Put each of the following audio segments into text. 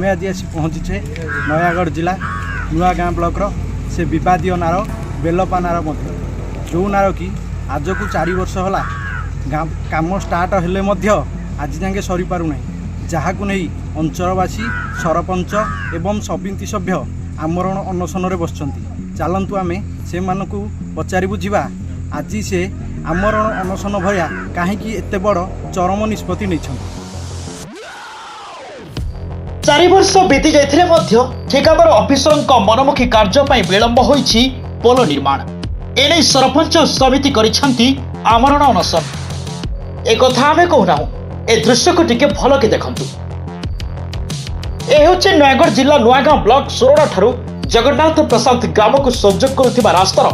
आमे आज आसी पहुँचे नयागढ़ जिला नुआ गाँ ब्लॉक से विवादीय नार बेलपा नार मध्य जो नार कि आज को 4 वर्ष होला काम स्टार्ट हेले मध्य आज जाके सरी पारुना जहाँ को नहीं अंचलवासी सरपंच एवं समिति सभ्य आमरण अनशन बसचंती। चलतु आमे से मानकु पचारि बुझिबा आज से आमरण अनशन भया कहीं एते बड़ चरम निष्पत्ति नहीं। 4 वर्ष बीती जाइथिले मध्य ठेकेदार अफिसरक मनमुखी कार्य पई विलंब होईछि पोल निर्माण। एने सरपंच समिति करिछंती आमरण अनशन। एक कथा आमे कहूना ए दृश्य को टिके भल के देखंतु। ए होचे नयागढ़ जिला नुआगां ब्लॉक सोरडा ठारू जगन्नाथ प्रसाद ग्राम को संजोग करुथिबा रास्तार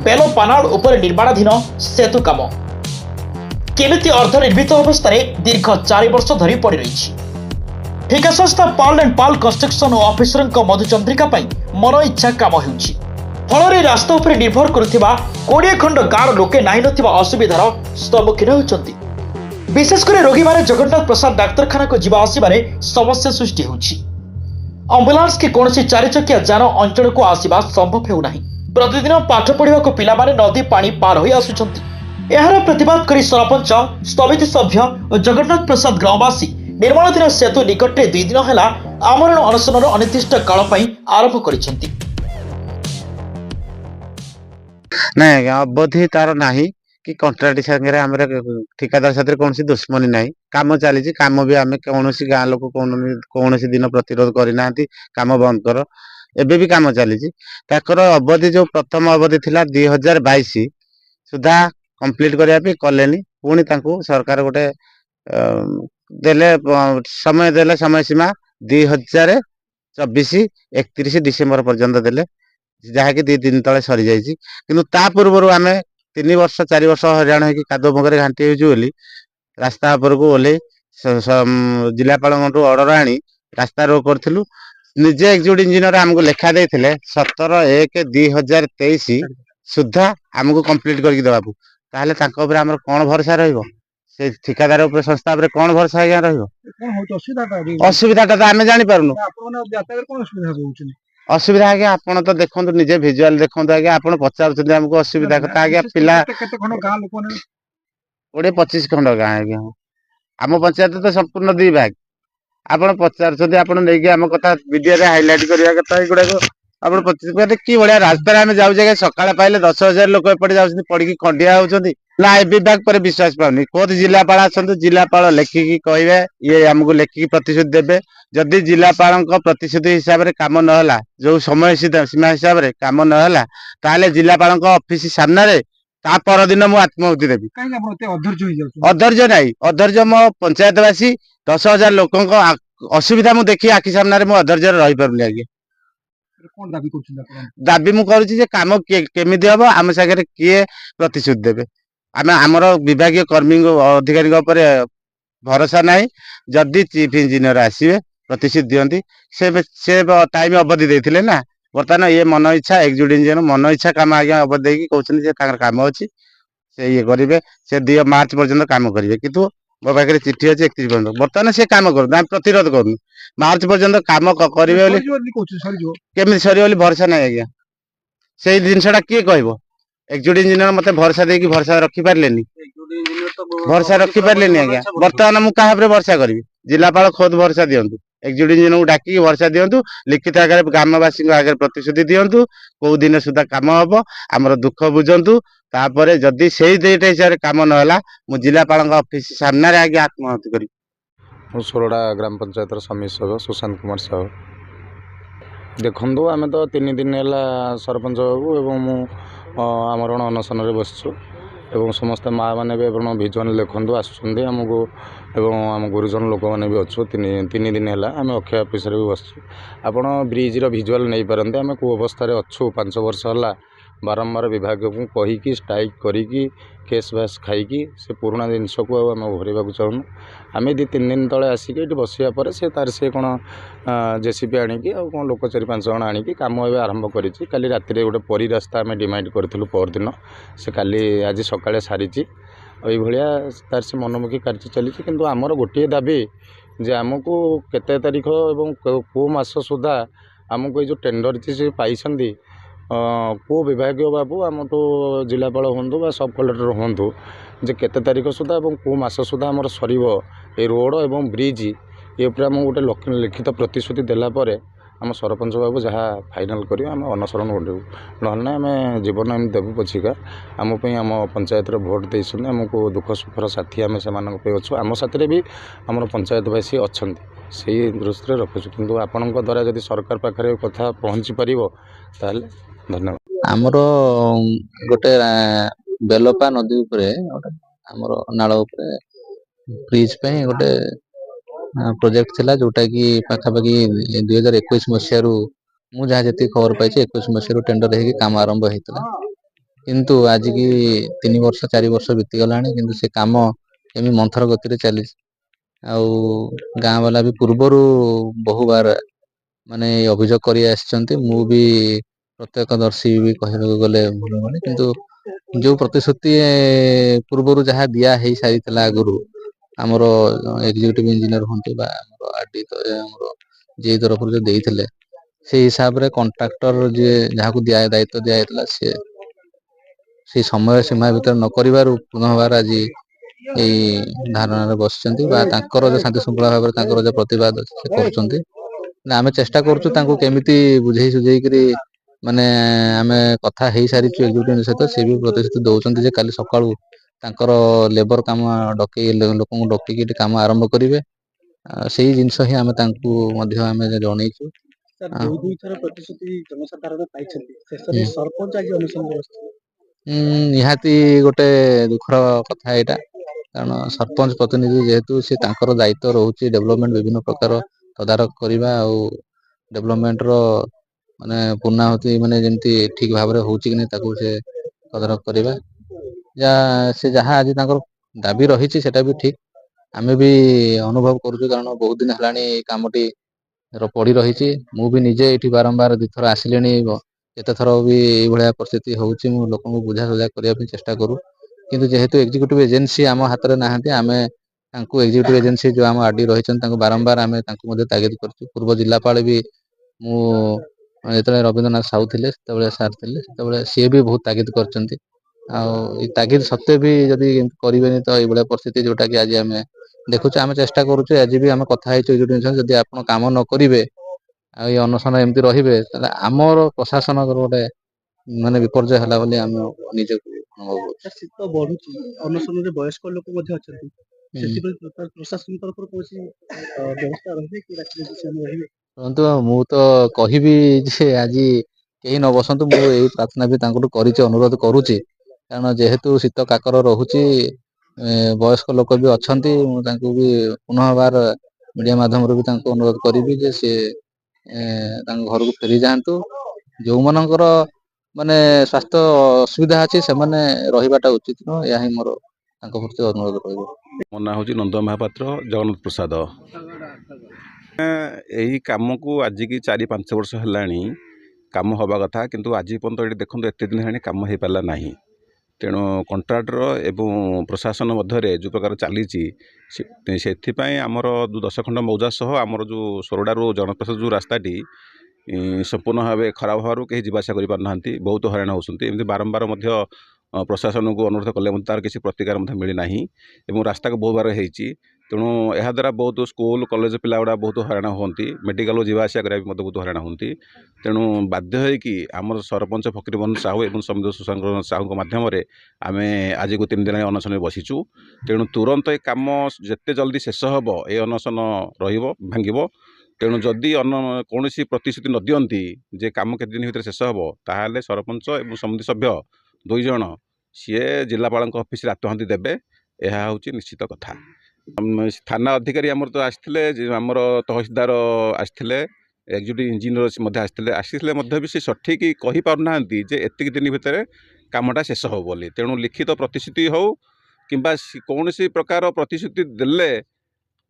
बेलो पानाड़ उपर निर्माणाधीन सेतु काम केमिति अर्धनिर्मित अवस्था दीर्घ 4 वर्ष धरी पड़ी रही। ठेका संस्था पाल एंड पाल कंस्ट्रक्शन और अफिसर मधुचंद्रिका मन इच्छा काम होउछि। फल रास्ता उपर निर्भर करुथिबा 20 खंड गाँव लोके नाही नथिबा असुविधार सम्मुखीन होउछंती। विशेषकर रोगी माने जगन्नाथ प्रसाद डाक्तरखाना को जीवा आसिबारे समस्या सृष्टि होउछि। एम्बुलेंस के कौन 4 चकिया जान अंचल को आसवा संभव हेउ नाही। प्रतिदिन पाठ पढ़ा को पिलामाने नदी पानी पार हो आसुछंती। एहार प्रतिवाद करी सरपंच समिति सभ्य और जगन्नाथ प्रसाद ग्रामवासी निर्माणाधीन सेतु निकट 2 दिन है आमरण अनशन अनिर्दिष्ट काल आरंभ करिसेंती। नहीं अवधि तार नाही कि कंट्राक्ट संगे आम ठिकादार साथ कौन दुश्मनी ना कम चली कम भी आम कौन गाँ लोक कौन दिन प्रतिरोध करना कम बंद कर एबे भी कम चली अवधि जो प्रथम अवधि थिला 2022 सुधा कंप्लीट करने कले पुणी सरकार गोटे देले समय सीमा 2024 31 डिसेम्बर पर्यंत देले जहाँकि 2 दिन तले सरी जाइए। किंतु ता पूर्व आम 3 वर्ष 4 वर्ष हरियाण हो कादो मगरे घाटी होली रास्ता पर को ओल्ले जिलापाल अर्डर आनी रास्ता रोक करूँ निजे एक्जिक्यूटिव इंजीनियर आमको लेखा देते 17/1/2023 सुधा आमको कंप्लीट करके देवाकू ताहले तांको ऊपर आमर कौन भरोसा रहिबो से ठिकादार ऊपर संस्था ऊपर कौन भरोसा आज्ञा रहिबो। असुविधा तो आम जानी पारुनु असुविधा आज्ञा आपन तो देखो निजे भिजुआल देखो आज्ञा आप पचार आमको असुविधा कथा आज्ञा पिला 20-25 खंड गाँ आज्ञा आम पंचायत तो संपूर्ण 2 भाग आपड़ पचार आप आम कथा वीडियो हाइलाइट करवा कथा युवा आप 25 कि भाया रास्तार आम जाऊे सका पाइले 10,000 लोक एपटे जाऊँ पड़ी खंडिया होती ना ए विभाग पर विश्वास पाऊनी कौन जिलापाल आसतु जिलापाल लेखिकी कहे ये आमको लेखिकी प्रतिश्रुति देवे जदि जिलापाल प्रतिश्रुति हिसाब से कम नहला जो समय सीमा हिसाब से कम नहला ताले जिलापाल ऑफिस सामने ता परदिन मु आत्माहुति देवी अधर्य नाई अधर्य मो पंचायतवासी 10,000 लोक असुविधा मु देखी आखि सामने मु अधर्य रही पारुनी आगे दाबी मु करुछि काम केमिति हम आम सागर किए प्रतिश्रुति देवे आम आमर विभाग कर्मी अधिकारी भरोसा ना जदि चीफ इंजीनियर आसवे प्रतिश्रुति दियंती से टाइम अवधि देते ना बर्तमान ये मन इच्छा एक्जिक्यूटिव इंजीनियर मन इच्छा काम आज्ञा अवधि देकी कहते काम अच्छी से ये करेंगे से 2 मार्च पर्यटन काम करेंगे किंतु मो पाखे चिठी अच्छी 31 पर्यटन बर्तमान से काम करूँ प्रतिरोध करूँ मार्च पर्यटन काम करेंगे केमी सर भरोसा ना आज्ञा से जिनसा किए कह एक्जिक्यूटिव इंजीनियर मत भरोसा देकी भरोसा रखिपारे भरोसा रखिपारे आज्ञा बर्तमान मुझे क्या भरोसा करी जिलापाल खुद भरोसा दिंतु एक्जिक्यूटिव इंजीनियर को डाकी भरोसा दिंतु लिखित आगे ग्रामवासी आगे प्रतिश्रुति दिंतु कौ दिन सुधा कम हम आमर दुख बुझंतु तापर जदि से डेट हिसाब से कम ना मु जिलापाल ऑफिस सामने आगे आत्महत्या करी सोरडा ग्राम पंचायत समिति सभ्य सुशांत कुमार साहू देखु आम तो 3 दिन है सरपंच बाबू एवं आमरण अनशन बसचु एवं समस्त माँ मैंने भी भिजुआल लिखु आसुँच आमको एवं आम गुरुजन लोक मैंने भी अच्छु 3 दिन है आम अक्षय ऑफिस भी बसचु आपण ब्रिजर भिजुआल नहीं पारते आम कौ अवस्था अच्छु 5 वर्ष है बारंबार विभाग को कहीकि स्ट्राइक करी केस बैस खाई से पुराना जिनस को आम भरवा चाहूँ आम 2-3 दिन तले आसिक बसापर से तार से कौन जेसीपी आणिकी कौन लोक 4-5 जन आणिकी काम ए आरंभ करी काली राति गोटे परी रास्ता आम डिमांड करूँ परदिन से काली आज सकाଳେ सारी भाया तार से मनमुखी कार्य चली किंतु आमर गोटे दाबी ଯେ ଆମକୁ କେତେ ତାରିଖ ଏବଂ କେଉଁ ମାସ ସୁଦ୍ଧା ଆମକୁ ଏଇ ଯେଉଁ ଟେଣ୍ଡର ସେ ପାଇଛନ୍ତି କେଉଁ ବିଭାଗୀୟ ବାବୁ ଆମଠୁ ଜିଲ୍ଲାପାଳ ହୁଅନ୍ତୁ ବା ସବ୍ କଲେକ୍ଟର ହୁଅନ୍ତୁ ଯେ କେତେ ତାରିଖ ସୁଦ୍ଧା ଏବଂ କେଉଁ ମାସ ସୁଦ୍ଧା ଆମର ସରିବ ଏ ରୋଡ଼ ଏବଂ ବ୍ରିଜ୍ ଏ ଉପରେ ଆମକୁ ଗୋଟେ ଲିଖିତ ପ୍ରତିଶ୍ରୁତି ଦେଲା ପରେ ଆମ ସରପଞ୍ଚ ବାବୁ ଯାହା ଫାଇନାଲ୍ କରିବେ ଆମେ ଅନଶରଣ କରିବୁ। ନହେଲେ ନାହିଁ ଆମେ ଜୀବନ ଏମିତି ଦେବୁ ପଛିକା ଆମ ପାଇଁ ଆମ ପଞ୍ଚାୟତରେ ଭୋଟ୍ ଦେଇଛନ୍ତି, ଆମକୁ ଦୁଃଖ ସୁଖର ସାଥୀ ଆମେ ସେମାନଙ୍କ ପାଇଁ ଅଛୁ, ଆମ ସାଥିରେ ବି ଆମର ପଞ୍ଚାୟତବାସୀ ଅଛନ୍ତି, ସେଇ ଦୃଷ୍ଟିରେ ରଖୁଛୁ। କିନ୍ତୁ ଆପଣଙ୍କ ଦ୍ୱାରା ଯଦି ସରକାର ପାଖରେ କଥା ପହଞ୍ଚି ପାରିବ ତାହେଲେ ଧନ୍ୟବାଦ। ଆମର ଗୋଟେ ବେଲପା ନଦୀ ଉପରେ ଗୋଟେ ଆମର ନାଳ ଉପରେ ବ୍ରିଜ ପାଇଁ ଗୋଟେ ପ୍ରୋଜେକ୍ଟ ଥିଲା, ଯୋଉଟା କି ପାଖାପାଖି 2021 ମସିହାରୁ ମୁଁ ଯାହା ଯେତିକି ଖବର ପାଇଛି 21 ମସିହାରୁ ଟେଣ୍ଡର ହେଇକି କାମ ଆରମ୍ଭ ହେଇଥିଲା। କିନ୍ତୁ ଆଜିକି 3 ବର୍ଷ 4 ବର୍ଷ ବିତିଗଲାଣି, କିନ୍ତୁ ସେ କାମ ଏମିତି ମନ୍ଥର ଗତିରେ ଚାଲିଛି। ଆଉ ଗାଁ ବାଲା ବି ପୂର୍ବରୁ ବହୁବାର ମାନେ ଅଭିଯୋଗ କରି ଆସିଛନ୍ତି, ମୁଁ ବି ପ୍ରତ୍ୟକ୍ଷଦର୍ଶୀ ବି କହିବାକୁ ଗଲେ ଭୁଲ ହବନି। କିନ୍ତୁ ଯୋଉ ପ୍ରତିଶ୍ରୁତି ପୂର୍ବରୁ ଯାହା ଦିଆ ହେଇ ସାରିଥିଲା ଆଗରୁ ଆମର ଏକ୍ଜିକ୍ୟୁଟିଭ ଇଞ୍ଜିନିୟର ହୁଅନ୍ତୁ ବା ଆମର ଆରଡି ଆମର ଯିଏ ତରଫରୁ ଯୋଉ ଦେଇଥିଲେ, ସେଇ ହିସାବରେ କଣ୍ଟ୍ରାକ୍ଟର ଯିଏ ଯାହାକୁ ଦାୟିତ୍ୱ ଦିଆଯାଇଥିଲା ସେଇ ସମୟ ସୀମା ଭିତରେ ନ କରିବାରୁ ପୁନଃବାର ଆଜି ଏଇ ଧାରଣାରେ ବସିଛନ୍ତି ବା ତାଙ୍କର ଯୋଉ ଶାନ୍ତି ଶୃଙ୍ଖଳା ଭାବରେ ତାଙ୍କର ଯୋଉ ପ୍ରତିବାଦ ସେ କରୁଛନ୍ତି। ଆମେ ଚେଷ୍ଟା କରୁଛୁ ତାଙ୍କୁ କେମିତି ବୁଝେଇ ସୁଝେଇକିରି ମାନେ ଆମେ କଥା ହେଇସାରିଛୁ ଏକ୍ଜିକ୍ୟୁଟିଭ ସହିତ, ସେ ବି ପ୍ରତିଶ୍ରୁତି ଦଉଛନ୍ତି ଯେ କାଲି ସକାଳୁ ତାଙ୍କର ଲେବର କାମ ଲୋକଙ୍କୁ ଡକେଇକି ଏଠି କାମ ଆରମ୍ଭ କରିବେ। ସେଇ ଜିନିଷ ହିଁ ଆମେ ତାଙ୍କୁ ମଧ୍ୟ ଆମେ ଜଣେଇଛୁ। ଦୁଇଥର ପ୍ରତିଶ୍ରୁତି ଜନସାଧାରଣ ପାଇଛନ୍ତି, ଶେଷରେ ସରପଞ୍ଚ ଆଜି ଅନଶନରେ ବସିଛନ୍ତି। ନିହାତି ଗୋଟେ ଦୁଃଖର କଥା ଏଇଟା, କାରଣ ସରପଞ୍ଚ ପ୍ରତିନିଧି ଯେହେତୁ ସେ ତାଙ୍କର ଦାୟିତ୍ୱ ରହୁଛି ଡେଭଲପମେଣ୍ଟ ବିଭିନ୍ନ ପ୍ରକାର ତଦାରଖ କରିବା ଆଉ ଡେଭଲପମେଣ୍ଟର ମାନେ ପୂର୍ଣ୍ଣାହୁତି ମାନେ ଯେମିତି ଠିକ ଭାବରେ ହଉଛି କି ନାହିଁ ତାକୁ ସେ ତଦାରଖ କରିବା। ସେ ଯାହା ଆଜି ତାଙ୍କର ଦାବି ରହିଛି ସେଟା ବି ଠିକ, ଆମେ ବି ଅନୁଭବ କରୁଛୁ, କାରଣ ବହୁତ ଦିନ ହେଲାଣି ଏଇ କାମଟି ପଡି ରହିଛି। ମୁଁ ବି ନିଜେ ଏଇଠି ବାରମ୍ବାର 2 ଥର ଆସିଲିଣି, ଯେତେ ଥର ବି ଏଇଭଳିଆ ପରିସ୍ଥିତି ହଉଛି ମୁଁ ଲୋକଙ୍କୁ ବୁଝାସୁଝା କରିବା ପାଇଁ ଚେଷ୍ଟା କରୁ। କିନ୍ତୁ ଯେହେତୁ ଏକ୍ଜିକ୍ୟୁଟିଭ ଏଜେନ୍ସି ଆମ ହାତରେ ନାହାନ୍ତି, ଆମେ ତାଙ୍କୁ ଏକ୍ଜିକ୍ୟୁଟିଭ ଏଜେନ୍ସି ଯୋଉ ଆମ ଆରଡି ରହିଛନ୍ତି ତାଙ୍କୁ ବାରମ୍ବାର ଆମେ ତାଙ୍କୁ ମଧ୍ୟ ତାଗିଦ କରିଛୁ। ପୂର୍ବ ଜିଲ୍ଲାପାଳ ବି ମୁଁ ଯେତେବେଳେ ରବୀନ୍ଦ୍ରନାଥ ସାହୁ ଥିଲେ ସେତେବେଳେ ସାର୍ ଥିଲେ, ସେତେବେଳେ ସିଏ ବି ବହୁତ ତାଗିଦ କରିଛନ୍ତି। ଆଉ ଏଇ ତାଗିଦ ସତ୍ତ୍ୱେ ବି ଯଦି କରିବେନି ତ ଏଇଭଳିଆ ପରିସ୍ଥିତି ଯୋଉଟା କି ଆଜି ଆମେ ଦେଖୁଛୁ, ଆମେ ଚେଷ୍ଟା କରୁଛୁ। ଆଜି ବି ଆମେ କଥା ହେଇଛୁ ଯଦି ଆପଣ କାମ ନ କରିବେ ଆଉ ଏଇ ଅନଶନ ଏମିତି ରହିବେ ତାହେଲେ ଆମର ପ୍ରଶାସନର ଗୋଟେ ମାନେ ବିପର୍ଯ୍ୟୟ ହେଲା ବୋଲି ଆମେ ନିଜକୁ ଅନୁଭବ କରୁଛୁ। ଶୀତ ବଢୁଛି, ଅନଶନରେ ବୟସ୍କ ଲୋକ ମଧ୍ୟ ଅଛନ୍ତି, ସେଥିପାଇଁ ପ୍ରଶାସନ ତରଫରୁ କୌଣସି ବ୍ୟବସ୍ଥା ରହିବେ କି ରାତିରେ ରହିବେ? ଶୁଣନ୍ତୁ, ମୁଁ ତ କହିବି ଯେ ଆଜି କେହି ନ ବସନ୍ତୁ, ମୁଁ ଏଇ ପ୍ରାର୍ଥନା ବି ତାଙ୍କଠୁ କରିଛି, ଅନୁରୋଧ କରୁଛି। କାରଣ ଯେହେତୁ ଶୀତ କାକର ରହୁଛି, ବୟସ୍କ ଲୋକ ବି ଅଛନ୍ତି, ମୁଁ ତାଙ୍କୁ ବି ପୁନଃବାର ମିଡିଆ ମାଧ୍ୟମରେ ବି ତାଙ୍କୁ ଅନୁରୋଧ କରିବି ଯେ ସେ ତାଙ୍କ ଘରକୁ ଫେରି ଯାଆନ୍ତୁ। ଯୋଉମାନଙ୍କର ମାନେ ସ୍ୱାସ୍ଥ୍ୟ ଅସୁବିଧା ଅଛି ସେମାନେ ରହିବାଟା ଉଚିତ ନୁହଁ, ଏହା ହିଁ ମୋର ତାଙ୍କ ପ୍ରତି ଅନୁରୋଧ ରହିବ। ମୋ ନାଁ ହେଉଛି ନନ୍ଦ ମହାପାତ୍ର, ଜଗନ୍ନାଥ ପ୍ରସାଦ। ଏହି କାମକୁ ଆଜିକି 4-5 ବର୍ଷ ହେଲାଣି କାମ ହେବା କଥା, କିନ୍ତୁ ଆଜି ପର୍ଯ୍ୟନ୍ତ ଏଠି ଦେଖନ୍ତୁ ଏତେ ଦିନ ହେଲାଣି କାମ ହେଇପାରିଲା ନାହିଁ। ତେଣୁ କଣ୍ଟ୍ରାକ୍ଟର ଏବଂ ପ୍ରଶାସନ ମଧ୍ୟରେ ଯେଉଁ ପ୍ରକାର ଚାଲିଛି ସେଥିପାଇଁ ଆମର ଯେଉଁ 10 ଖଣ୍ଡ ମୌଜା ସହ ଆମର ଯେଉଁ ସୋରଡ଼ାରୁ ଜନପ୍ରସାଦ ଯେଉଁ ରାସ୍ତାଟି ସମ୍ପୂର୍ଣ୍ଣ ଭାବେ ଖରାପ ହେବାରୁ କେହି ଯିବା ଆସିବା କରିପାରୁନାହାନ୍ତି, ବହୁତ ହଇରାଣ ହେଉଛନ୍ତି। ଏମିତି ବାରମ୍ବାର ମଧ୍ୟ ପ୍ରଶାସନକୁ ଅନୁରୋଧ କଲେ ମଧ୍ୟ ତାର କିଛି ପ୍ରତିକାର ମଧ୍ୟ ମିଳିନାହିଁ ଏବଂ ରାସ୍ତାକୁ ବହୁବାର ହେଇଛି। ତେଣୁ ଏହାଦ୍ୱାରା ବହୁତ ସ୍କୁଲ କଲେଜ ପିଲା ଗୁଡ଼ା ବହୁତ ହଇରାଣ ହୁଅନ୍ତି, ମେଡ଼ିକାଲକୁ ଯିବା ଆସିବା କରିବା ବି ମଧ୍ୟ ବହୁତ ହଇରାଣ ହୁଅନ୍ତି। ତେଣୁ ବାଧ୍ୟ ହୋଇକି ଆମର ସରପଞ୍ଚ ଫକୀରମୋହନ ସାହୁ ଏବଂ ସମିତ ସୁଶାନ୍ତ ସାହୁଙ୍କ ମାଧ୍ୟମରେ ଆମେ ଆଜିକୁ 3 ଦିନ ଅନଶନରେ ବସିଛୁ। ତେଣୁ ତୁରନ୍ତ ଏ କାମ ଯେତେ ଜଲ୍ଦି ଶେଷ ହେବ ଏ ଅନଶନ ରହିବ, ଭାଙ୍ଗିବ। ତେଣୁ ଯଦି କୌଣସି ପ୍ରତିଶ୍ରୁତି ନ ଦିଅନ୍ତି ଯେ କାମ କେତେ ଦିନ ଭିତରେ ଶେଷ ହେବ, ତାହେଲେ ସରପଞ୍ଚ ଏବଂ ସମିତି ସଭ୍ୟ 2 ଜଣ ସିଏ ଜିଲ୍ଲାପାଳଙ୍କ ଅଫିସରେ ଆତ୍ମହତି ଦେବେ, ଏହା ହେଉଛି ନିଶ୍ଚିତ କଥା। ଥାନା ଅଧିକାରୀ ଆମର ତ ଆସିଥିଲେ, ଆମର ତହସିଲଦାର ଆସିଥିଲେ, ଏକ୍ଜିକ୍ୟୁଟିଭ ଇଞ୍ଜିନିୟର ମଧ୍ୟ ଆସିଥିଲେ ମଧ୍ୟ ବି ସେ ସଠିକ୍ କହିପାରୁନାହାନ୍ତି ଯେ ଏତିକି ଦିନ ଭିତରେ କାମଟା ଶେଷ ହେବ ବୋଲି। ତେଣୁ ଲିଖିତ ପ୍ରତିଶ୍ରୁତି ହେଉ କିମ୍ବା କୌଣସି ପ୍ରକାର ପ୍ରତିଶ୍ରୁତି ଦେଲେ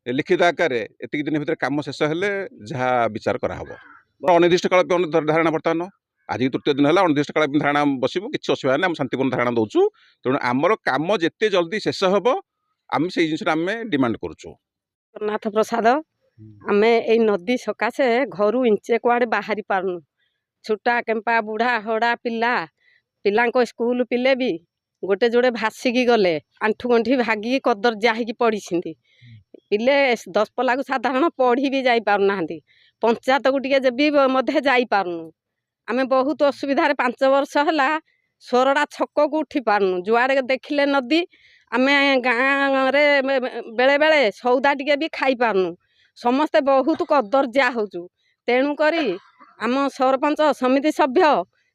ଲିଖିତ ଆକାରରେ ଏତିକି ଦିନ ଭିତରେ କାମ ଶେଷ ହେଲେ ଯାହା ବିଚାର କରାହେବ। ଅନିର୍ଦ୍ଦିଷ୍ଟ କାଳ ଧାରଣା ବର୍ତ୍ତମାନ ଆଜି 3ୟ ଦିନ ହେଲା ଅନିର୍ଦ୍ଦିଷ୍ଟ କାଳ ଧାରଣା ବସିବୁ, କିଛି ଅସୁବିଧା ନାହିଁ, ଆମେ ଶାନ୍ତିପୂର୍ଣ୍ଣ ଧାରଣା ଦେଉଛୁ। ତେଣୁ ଆମର କାମ ଯେତେ ଜଲ୍ଦି ଶେଷ ହେବ ଆମେ ସେଇ ଜିନିଷଟା ଆମେ ଡିମାଣ୍ଡ କରୁଛୁ। ଜଗନ୍ନାଥ ପ୍ରସାଦ ଆମେ ଏଇ ନଦୀ ସକାଶେ ଘରୁ ଇଞ୍ଚେ କୁଆଡ଼େ ବାହାରି ପାରୁନୁ। ଛୋଟା କେମ୍ପା ବୁଢ଼ା ହଡ଼ା ପିଲାଙ୍କ ସ୍କୁଲ ପିଲେ ବି ଗୋଟେ ଯୋଡ଼େ ଭାସିକି ଗଲେ, ଆଣ୍ଠୁ ଗଣ୍ଠି ଭାଗିକି କଦର୍ଯ୍ୟା ହେଇକି ପଡ଼ିଛନ୍ତି। ପିଲେ ଦଶପଲ୍ଲାକୁ ସାଧାରଣ ପଢ଼ି ବି ଯାଇପାରୁନାହାନ୍ତି। ପଞ୍ଚାୟତକୁ ଟିକେ ବି ମଧ୍ୟ ଯାଇପାରୁନୁ। ଆମେ ବହୁତ ଅସୁବିଧାରେ 5 ବର୍ଷ ହେଲା ସୋରଡ଼ା ଛକକୁ ଉଠି ପାରୁନୁ। ଯୁଆଡ଼େ ଦେଖିଲେ ନଦୀ। ଆମେ ଗାଁରେ ବେଳେବେଳେ ସଉଦା ଟିକେ ବି ଖାଇପାରୁନୁ। ସମସ୍ତେ ବହୁତ କଦର୍ଯ୍ୟା ହେଉଛୁ। ତେଣୁକରି ଆମ ସରପଞ୍ଚ ସମିତି ସଭ୍ୟ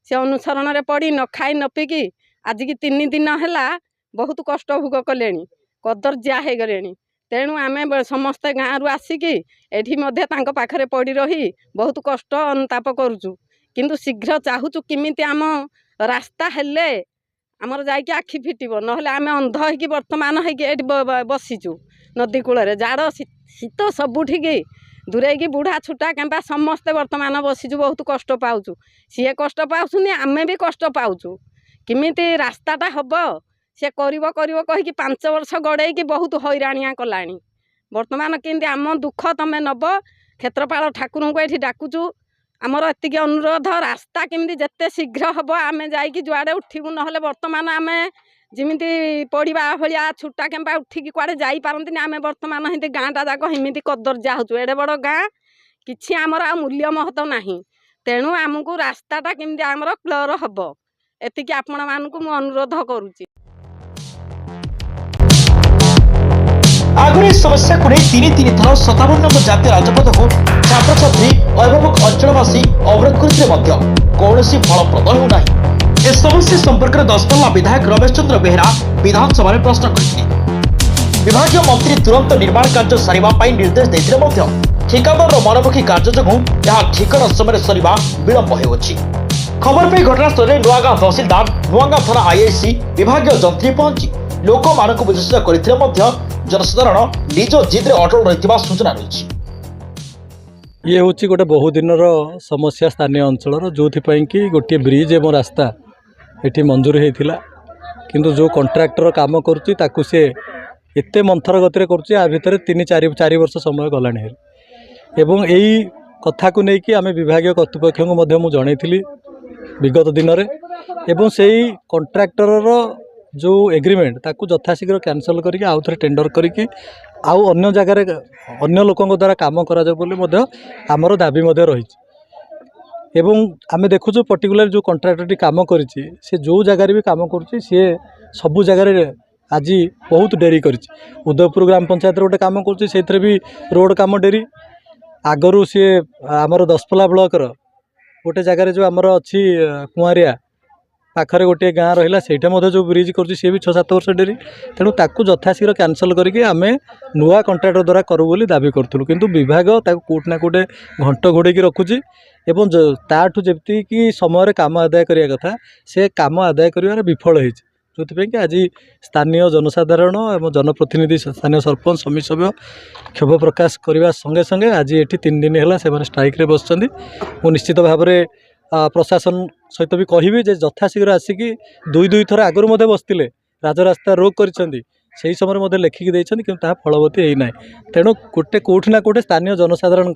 ସେ ଅନୁସରଣରେ ପଡ଼ି ନ ଖାଇ ନ ପିଇକି ଆଜିକି 3 ଦିନ ହେଲା ବହୁତ କଷ୍ଟ ଭୋଗ କଲେଣି, କଦର୍ଯ୍ୟା ହେଇଗଲେଣି। ତେଣୁ ଆମେ ସମସ୍ତେ ଗାଁରୁ ଆସିକି ଏଠି ମଧ୍ୟ ତାଙ୍କ ପାଖରେ ପଡ଼ି ରହି ବହୁତ କଷ୍ଟ ଅନୁତାପ କରୁଛୁ। କିନ୍ତୁ ଶୀଘ୍ର ଚାହୁଁଛୁ କେମିତି ଆମ ରାସ୍ତା ହେଲେ ଆମର ଯାଇକି ଆଖି ଫିଟିବ, ନହେଲେ ଆମେ ଅନ୍ଧ ହେଇକି ବର୍ତ୍ତମାନ ହେଇକି ଏଠି ବସିଛୁ ନଦୀ କୂଳରେ। ଜାଡ଼ ଶୀତ ସବୁଠିକି ଦୂରେଇକି ବୁଢ଼ା ଛୋଟା କେମ୍ପା ସମସ୍ତେ ବର୍ତ୍ତମାନ ବସିଛୁ, ବହୁତ କଷ୍ଟ ପାଉଛୁ। ସିଏ କଷ୍ଟ ପାଉଛନ୍ତି, ଆମେ ବି କଷ୍ଟ ପାଉଛୁ। କେମିତି ରାସ୍ତାଟା ହେବ ସେ କରିବ କହିକି 5 ବର୍ଷ ଗଡ଼େଇକି ବହୁତ ହଇରାଣିଆ କଲାଣି। ବର୍ତ୍ତମାନ କେମିତି ଆମ ଦୁଃଖ ତମେ ନେବ, କ୍ଷେତ୍ରପାଳ ଠାକୁରଙ୍କୁ ଏଠି ଡାକୁଛୁ। ଆମର ଏତିକି ଅନୁରୋଧ, ରାସ୍ତା କେମିତି ଯେତେ ଶୀଘ୍ର ହେବ ଆମେ ଯାଇକି ଯୁଆଡ଼େ ଉଠିବୁ। ନହେଲେ ବର୍ତ୍ତମାନ ଆମେ ଯେମିତି ପଡ଼ିବା ଭଳିଆ ଛୋଟା କେମ୍ପା ଉଠିକି କୁଆଡ଼େ ଯାଇପାରନ୍ତିନି। ଆମେ ବର୍ତ୍ତମାନ ଏମିତି ଗାଁଟା ଯାକ ଏମିତି କଦର୍ଯ୍ୟା ହେଉଛୁ। ଏଡ଼େ ବଡ଼ ଗାଁ, କିଛି ଆମର ଆଉ ମୂଲ୍ୟ ମହତ ନାହିଁ। ତେଣୁ ଆମକୁ ରାସ୍ତାଟା କେମିତି ଆମର କ୍ଲିୟର ହେବ, ଏତିକି ଆପଣମାନଙ୍କୁ ମୁଁ ଅନୁରୋଧ କରୁଛି। ଆଗରୁ ଏ ସମସ୍ୟାକୁ ନେଇ 3 ଥର 57 ନମ୍ବର ଜାତୀୟ ରାଜପଥକୁ ଛାତ୍ରଛାତ୍ରୀ ଅଭିଭାବକ ଅଞ୍ଚଳବାସୀ ଅବରୋଧ କରିଥିଲେ ମଧ୍ୟ କୌଣସି ଫଳପ୍ରଦ ହେଉନାହିଁ। ଏ ସମସ୍ୟା ସମ୍ପର୍କରେ ଦଶପଲ୍ଲା ବିଧାୟକ ରମେଶ ଚନ୍ଦ୍ର ବେହେରା ବିଧାନସଭାରେ ପ୍ରଶ୍ନ କରିଥିଲେ। ବିଭାଗୀୟ ମନ୍ତ୍ରୀ ତୁରନ୍ତ ନିର୍ମାଣ କାର୍ଯ୍ୟ ସାରିବା ପାଇଁ ନିର୍ଦ୍ଦେଶ ଦେଇଥିଲେ ମଧ୍ୟ ଠିକାଦାରର ମନମୁଖୀ କାର୍ଯ୍ୟ ଯୋଗୁଁ ଏହା ଠିକଣା ସମୟରେ ସରିବା ବିଳମ୍ବ ହେଉଅଛି। ଖବର ପାଇ ଘଟଣାସ୍ଥଳରେ ନୂଆଗାଁ ତହସିଲଦାର, ନୂଆଗାଁ ଥାନା ଆଇଆଇସି ବିଭାଗୀୟ ଯନ୍ତ୍ରୀ ପହଞ୍ଚି ଲୋକମାନଙ୍କୁ ବୁଝାସୁଝା କରିଥିଲେ ମଧ୍ୟ ଜନସାଧାରଣ ନିଜ ଜିଦ୍ରେ ଅଟଳ ରହିଥିବା ସୂଚନା ରହିଛି। ये हूँ गोटे बहु दिन समस्या स्थानीय अंचल जो कि गोटे ब्रिज एवं रास्ता ये मंजूर होता किंतु जो कंट्राक्टर काम करुच्ची सी एत मंथर गति कर 3-4 वर्ष समय गलानी एवं यही कथा को लेकिन आम विभाग कर्तृपक्ष को जनई विगत दिन में एवं से कंट्राक्टर जो एग्रीमेंट ताकू यथाशीघ्र कैंसल करके आउ थे टेंडर करके आउ अन्य जगार अन्य लोकों द्वारा काम करा आमर दाबी रही एवं आम देखुचु पर्टिकुलर जो कंट्राक्टर काम करिछि से जो जगार भी काम करुच्ची सी सबू जगार आज बहुत डेरी कर उदयपुर ग्राम पंचायत गोटे काम कर भी रोड काम डेरी आगरू सी आमर दशपल्ला ब्लॉक गोटे जगार जो आमर अच्छी कुआरिया पाखरे गोटे गाँ रहा से जो ब्रिज कर 6-7 वर्ष डेरी तेणु ताकू यथाशीघ्र कैंसल करके आम नुआ कंट्राक्टर द्वारा करूँ बोली दाबी करूँ किंतु विभाग कोट ना कोटे घंट घोड़े रखुची एवं ताठू जमीक समय काम आदाय करने कथा से काम आदाय कर विफल हो जो कि आज स्थानीय जनसाधारण एवं जनप्रतिनिधि स्थानीय सरपंच समिति सभ्य क्षोभ प्रकाश करने संगे संगे आज ये 3 दिन है से स्ट्राइक बस निश्चित भाव में प्रशासन सहित भी कहि यथाशीघ्र आसिकी 2 थर आगुरी बसते राजरास्ता रोक कर समय लेखिकी कि फलवती होना तेणु गोटे कौटि ना कौटे स्थानीय जनसाधारण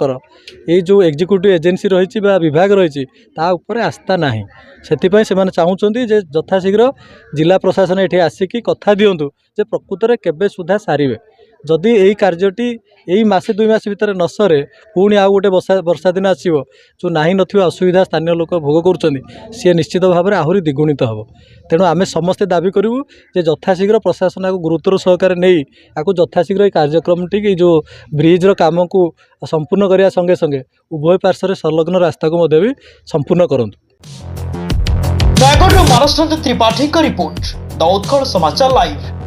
ये जो एग्जीक्यूटिव एजेंसी रही विभाग रही आस्था ना से चाहूँगी यथाशीघ्र जिला प्रशासन ये आसिकी कथा दिंतु जे प्रकृत में केबे सुधा सारे जदि यही कार्यटी यही मासे 2 मास भितर न सरे पुणी आउ गोटे वर्षा दिन आसो जो नाही नथिबा असुविधा स्थानीय लोक भोग करुँच सी निश्चित भाव में आहरी द्विगुणित हम तेणु आम समस्ते दाबी करूँ जे यथाशीघ्र प्रशासन को गुरुत्वर सहकार नहीं आपको यथाशीघ्र कार्यक्रम टी जो ब्रिज्र काम को संपूर्ण करने संगे संगे उभय पार्श्व संलग्न रास्ता को भी संपूर्ण करूँ। नयगढ़ मानस त्रिपाठी का रिपोर्ट द उत्कल समाचार लाइव।